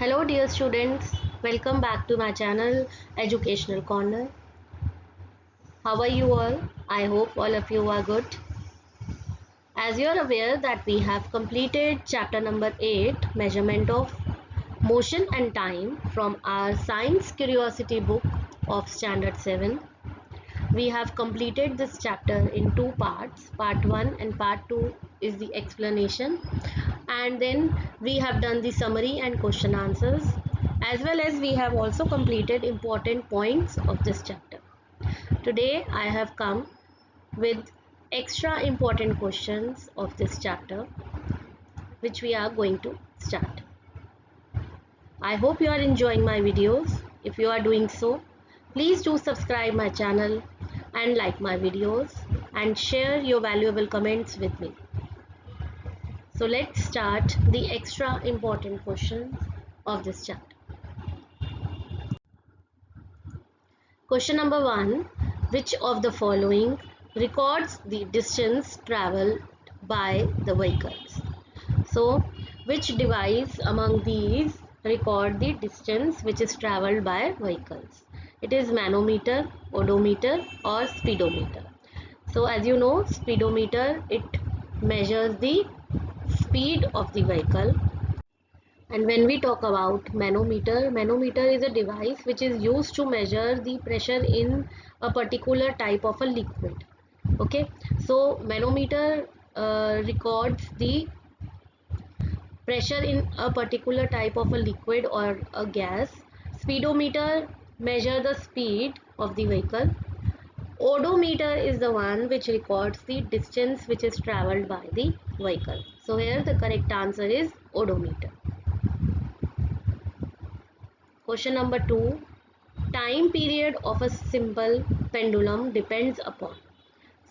Hello dear students, welcome back to my channel Educational Corner. How are you all? I hope all of you are good. As you are aware that we have completed chapter number 8, Measurement of Motion and Time from our Science Curiosity book of Standard 7. We have completed this chapter in two parts. Part 1 and part 2 is the explanation, and then we have done the summary and question answers, as well as we have also completed important points of this chapter. Today I have come with extra important questions of this chapter, which we are going to start. I hope you are enjoying my videos. If you are doing so, please do subscribe my channel and like my videos and share your valuable comments with me. So let's start the extra important questions of this chapter. Question number 1. Which of the following records the distance traveled by the vehicles? So which device among these record the distance which is traveled by vehicles? It is manometer, odometer or speedometer. So as you know, speedometer, it measures the speed of the vehicle. And when we talk about manometer is a device which is used to measure the pressure in a particular type of a liquid. Okay, so manometer records the pressure in a particular type of a liquid or a gas. Speedometer measure the speed of the vehicle. Odometer is the one which records the distance which is traveled by the vehicle. So here the correct answer is odometer. Question number 2. Time period of a simple pendulum depends upon.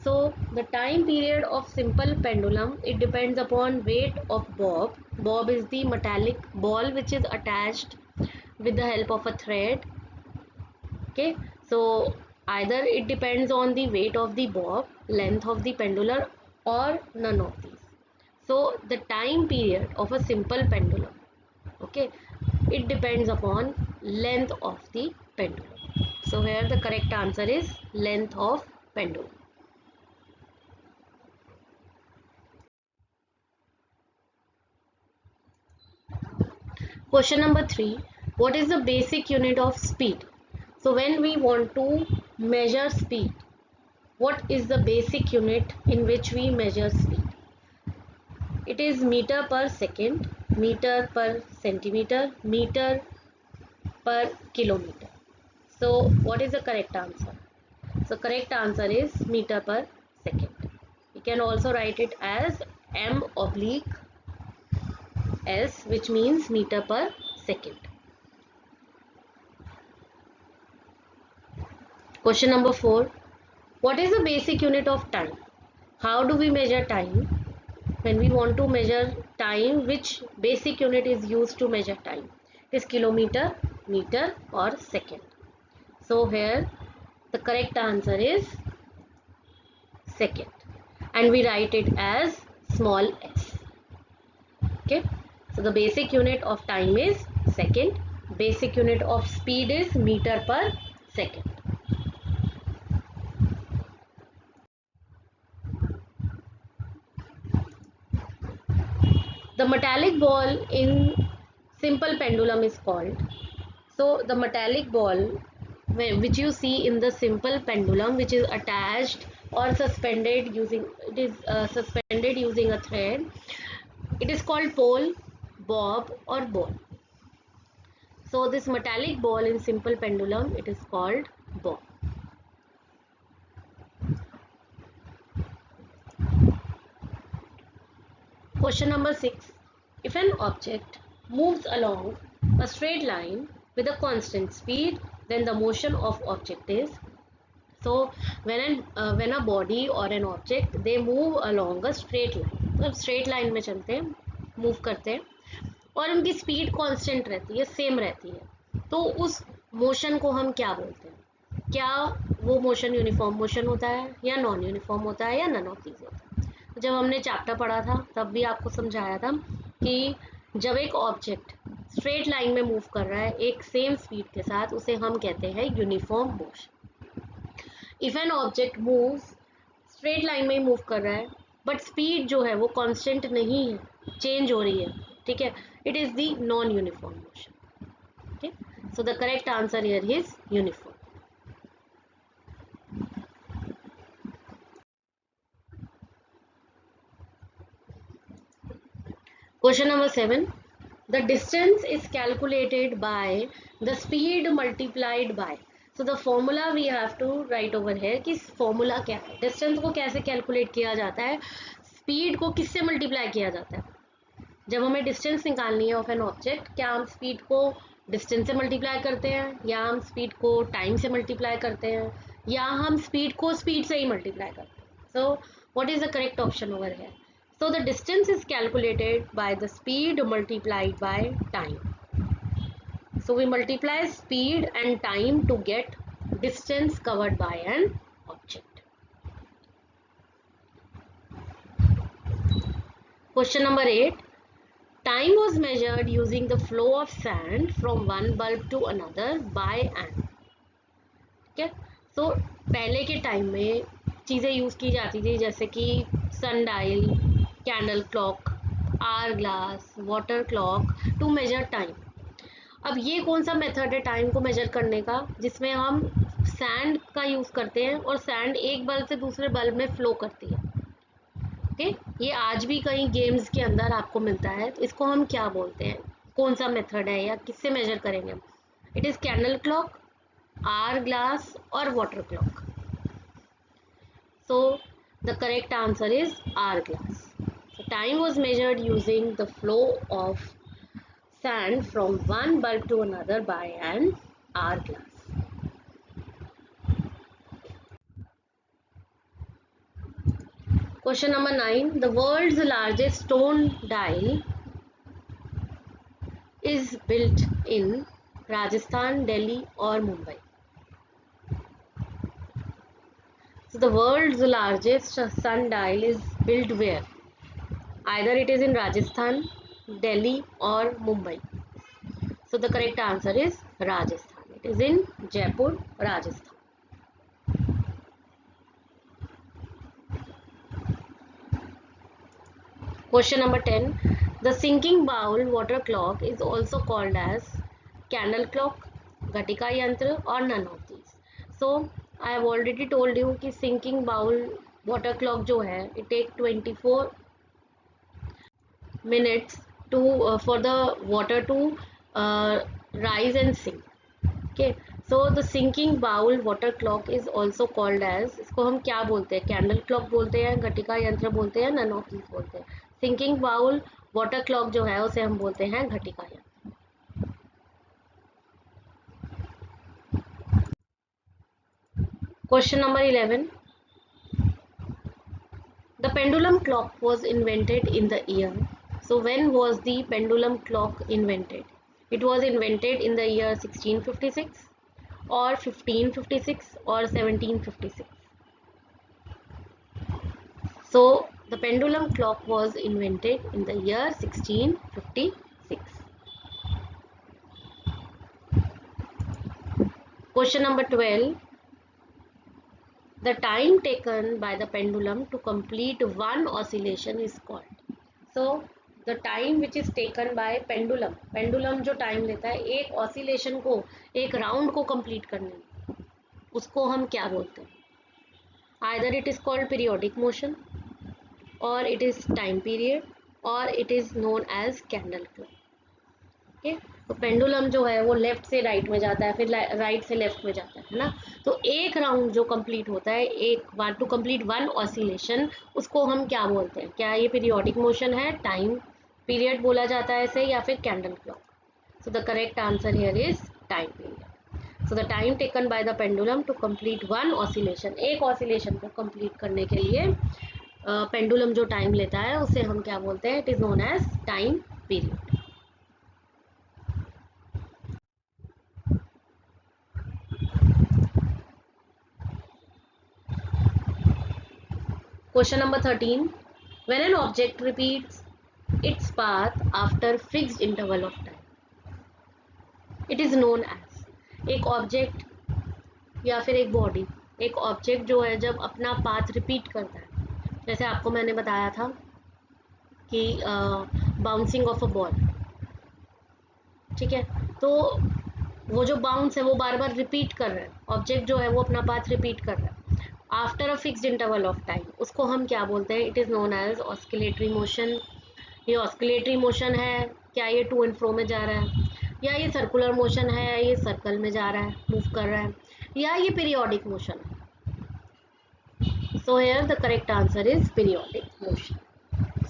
So the time period of simple pendulum, it depends upon weight of bob. Bob is the metallic ball which is attached with the help of a thread. Okay, so either it depends on the weight of the bob, length of the pendulum, or none of these. So the time period of a simple pendulum, okay, it depends upon length of the pendulum. So here the correct answer is length of pendulum. Question number 3. What is the basic unit of speed? So when we want to measure speed, what is the basic unit in which we measure speed? It is meter per second, meter per centimeter, meter per kilometer. So what is the correct answer? So correct answer is meter per second. You can also write it as m/s, which means meter per second. Question number 4. What is the basic unit of time? How do we measure time? When we want to measure time, which basic unit is used to measure time? It is kilometer, meter or second. So here the correct answer is second, and we write it as small s. Okay, so the basic unit of time is second. Basic unit of speed is meter per second. The metallic ball in simple pendulum is called. So the metallic ball which you see in the simple pendulum, which is attached or suspended using, it is suspended using a thread, it is called pole, bob or ball. So this metallic ball in simple pendulum, it is called bob. Question number 6. If an object moves along a straight line with a constant speed, then the motion of object is. So when a body or an object, they move along a straight line, तो straight line में चलते हैं, move करते हैं, और उनकी speed constant रहती है, same रहती है, तो उस motion को हम क्या बोलते हैं? क्या वो motion uniform motion होता है या non uniform होता है या none of these होता है? जब हमने चैप्टर पढ़ा था तब भी आपको समझाया था कि जब एक ऑब्जेक्ट स्ट्रेट लाइन में मूव कर रहा है एक सेम स्पीड के साथ, उसे हम कहते हैं uniform motion. If an object move straight line में ही मूव कर रहा है बट स्पीड जो है वो कांस्टेंट नहीं है, चेंज हो रही है, ठीक है, it is the non uniform motion. ठीक, so the correct answer here is uniform. Question number 7. The distance is calculated by the speed multiplied by. So the formula we have to write over here कि formula क्या है, distance को कैसे calculate किया जाता है, speed को किससे multiply किया जाता है। जब हमें distance निकालनी है of an object, क्या हम speed को distance से multiply करते हैं, या हम speed को time से multiply करते हैं, या हम speed को speed से ही multiply करते हैं। So what is the correct option over here? So the distance is calculated by the speed multiplied by time. So we multiply speed and time to get distance covered by an object. Question number 8. Time was measured using the flow of sand from one bulb to another by an. ठीक है, so पहले के time में चीज़ें use की जाती थी जैसे कि sundial, candle clock, hourglass, water clock to measure time. अब ये कौन सा मेथड है टाइम को मेजर करने का, जिसमें हम सैंड का यूज़ करते हैं और सैंड एक बल्ब से दूसरे बल्ब में फ्लो करती है। ओके, ये आज भी कई गेम्स के अंदर आपको मिलता है। तो इसको हम क्या बोलते हैं, कौन सा मेथड है या किससे मेजर करेंगे? It is candle clock, hourglass और water clock. So the correct answer is hourglass. So time was measured using the flow of sand from one bulb to another by an hourglass. Question number 9. The world's largest stone dial is built in Rajasthan, Delhi or Mumbai. So the world's largest sundial is built where? Either it is in Rajasthan, Delhi or Mumbai. So the correct answer is Rajasthan. It is in Jaipur, Rajasthan. Question number 10. The sinking bowl water clock is also called as candle clock, Ghatika yantra or none of these. So I have already told you कि sinking bowl water clock जो है it take 24 minutes to for the water to rise and sink. Okay, so the sinking bowl water clock is also called as, इसको हम क्या बोलते हैं, candle clock बोलते हैं, घटिका यंत्र बोलते हैं, नन ऑफ दीज बोलते हैं। सिंकिंग बाउल वाटर क्लॉक जो है उसे हम बोलते हैं घटिका यंत्र। Question number 11. The pendulum clock was invented in the year. So when was the pendulum clock invented? It was invented in the year 1656 or 1556 or 1756. So the pendulum clock was invented in the year 1656. Question number 12. The time taken by the pendulum to complete one oscillation is called. So the time which is taken by pendulum, pendulum जो time लेता है एक oscillation को, एक round को complete करने में, उसको हम क्या बोलते हैं? Either it is called periodic motion or it is time period or it is known as candle clock. Okay, तो पेंडुलम जो है वो लेफ्ट से राइट में जाता है, फिर राइट से लेफ्ट में जाता है ना। तो एक राउंड जो कंप्लीट होता है, एक one to complete one oscillation, उसको हम क्या बोलते हैं? क्या ये पीरियोडिक मोशन है, टाइम पीरियड बोला जाता है इसे, या फिर candle clock? So the correct answer here is time period. So the time taken by the pendulum to complete one oscillation, एक ऑसिलेशन को कंप्लीट करने के लिए पेंडुलम जो टाइम लेता है उसे हम क्या बोलते हैं? It is known as time period. Question number 13. When an object repeats its path after fixed interval of time. It is known as एक ऑब्जेक्ट या फिर एक बॉडी, एक ऑब्जेक्ट जो है जब अपना पाथ रिपीट करता है, जैसे आपको मैंने बताया था कि बाउंसिंग ऑफ अ बॉल, ठीक है, तो वो जो बाउंस है वो बार बार रिपीट कर रहा है, ऑब्जेक्ट जो है वो अपना पाथ रिपीट कर रहा है after a fixed interval of time, उसको हम क्या बोलते हैं, it is known as oscillatory motion. ये ऑस्किलेटरी मोशन है, क्या ये टू एंड फ्रो में जा रहा है, या ये सर्कुलर मोशन है, ये सर्कल में जा रहा है, मूव कर रहा है, या ये पीरियोडिक मोशन है। So here the correct answer is periodic motion.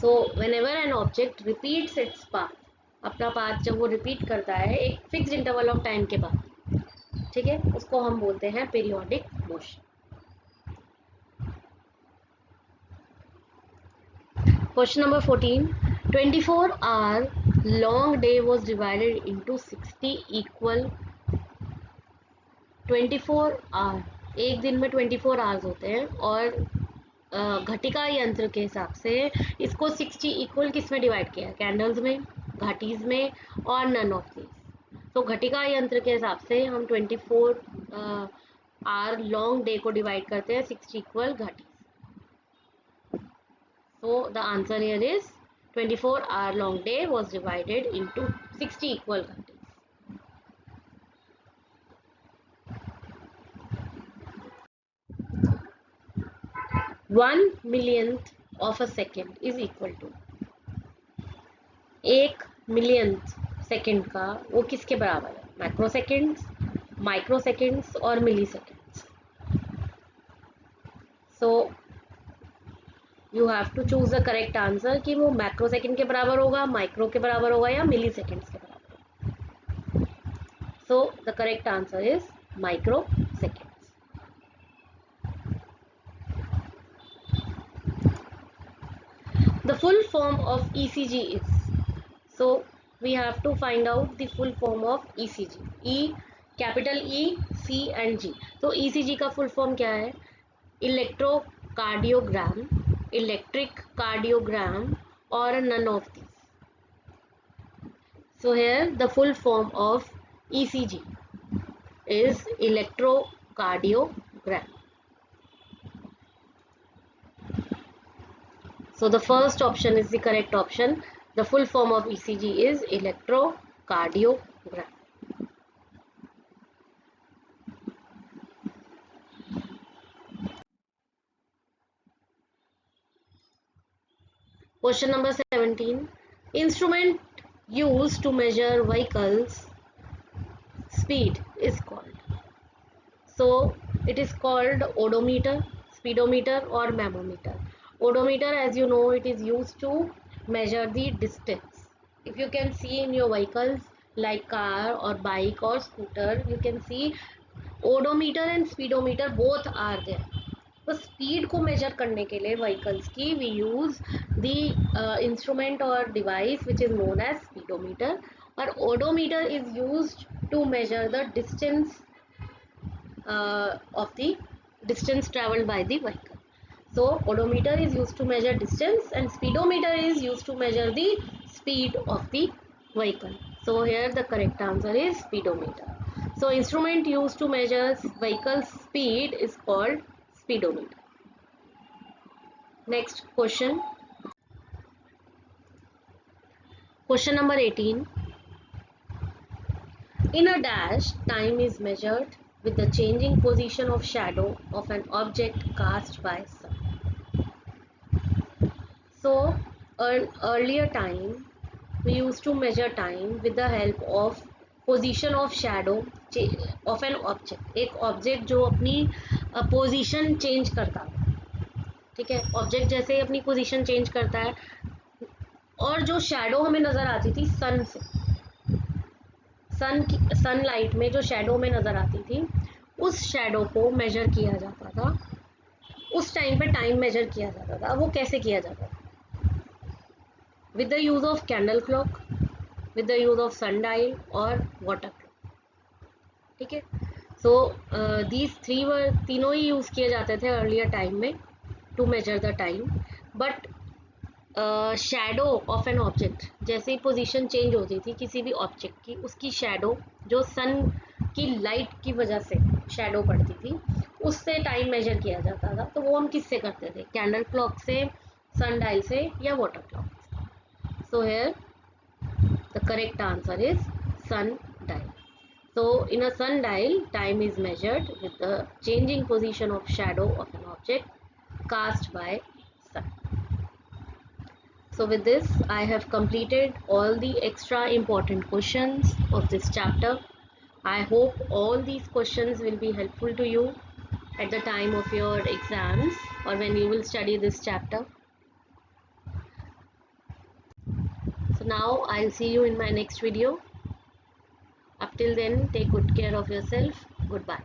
So whenever an object repeats its path, अपना पाथ जब वो रिपीट करता है एक फिक्स्ड इंटरवल ऑफ टाइम के बाद, ठीक है, उसको हम बोलते हैं periodic motion. Question number 14, 24-hour long day was divided into 60 equal 24 our, एक दिन में 24 आवर्स होते हैं और घटिका यंत्र के हिसाब से इसको 60 इक्वल किस में डिवाइड किया है, कैंडल्स में, घाटीज में और नन ऑफ दीज। तो घटिका यंत्र के हिसाब से हम 24 आवर लॉन्ग डे को डिवाइड करते हैं 60 equal घाटीज। So the answer here is 24-hour long day was divided into 60 equal घाटीज। 1 millionth of a second is equal to, 1 millionth second का वो किसके बराबर है, माइक्रो सेकेंड्स, माइक्रो सेकेंड्स और milliseconds. So you have to choose the correct answer कि वो micro second के बराबर होगा, माइक्रो के बराबर होगा या मिली सेकेंड्स के बराबर होगा। सो the correct answer is micro seconds. The full form of ECG is, so we have to find out the full form of ECG. E, capital E, C and G. तो ECG का full form क्या है, electrocardiogram, electric cardiogram और none of these. So here the full form of ECG is electrocardiogram. So the first option is the correct option. The full form of ECG is electrocardiogram. Question number 17. Instrument used to measure vehicles speed is called. So it is called odometer, speedometer or mamometer. Odometer, as you know, it is used to measure the distance. If you can see in your vehicles like car or bike or scooter, you can see odometer and speedometer both are there. तो speed को measure करने के लिए vehicles की we use the instrument और device which is known as speedometer, और odometer is used to measure the distance of the distance traveled by the vehicle. So odometer is used to measure distance and speedometer is used to measure the speed of the vehicle. So here the correct answer is speedometer. So instrument used to measure vehicle speed is called speedometer. Next question. Question number 18. In a dash, time is measured with the changing position of shadow of an object cast by sun. So, earlier time, we used to measure time with the help of position of shadow of an object. एक object जो अपनी position change करता है, ठीक है, object जैसे अपनी position change करता है, और जो shadow हमें नज़र आती थी sun से, सनलाइट में जो शेडो में नजर आती थी, उस शेडो को मेजर किया जाता था, उस टाइम पे टाइम मेजर किया जाता था। वो कैसे किया जाता था, with the use of candle clock, with the use of sundial और वाटर क्लॉक, ठीक है। सो दीज थ्री वर, तीनों ही यूज किए जाते थे अर्लियर टाइम में to measure the time, but shadow of an object, जैसे ही पोजीशन चेंज होती थी किसी भी ऑब्जेक्ट की, उसकी शैडो जो सन की लाइट की वजह से शैडो पड़ती थी, उससे टाइम मेजर किया जाता था। तो वो हम किससे करते थे? कैंडल क्लॉक से, सन डायल से, या वाटर क्लॉक से। So here the correct answer is sundial. So in a sundial, time is measured with the changing position of shadow of an object cast by sun. So with this, I have completed all the extra important questions of this chapter. I hope all these questions will be helpful to you at the time of your exams or when you will study this chapter. So now I'll see you in my next video. Up till then, take good care of yourself. Goodbye.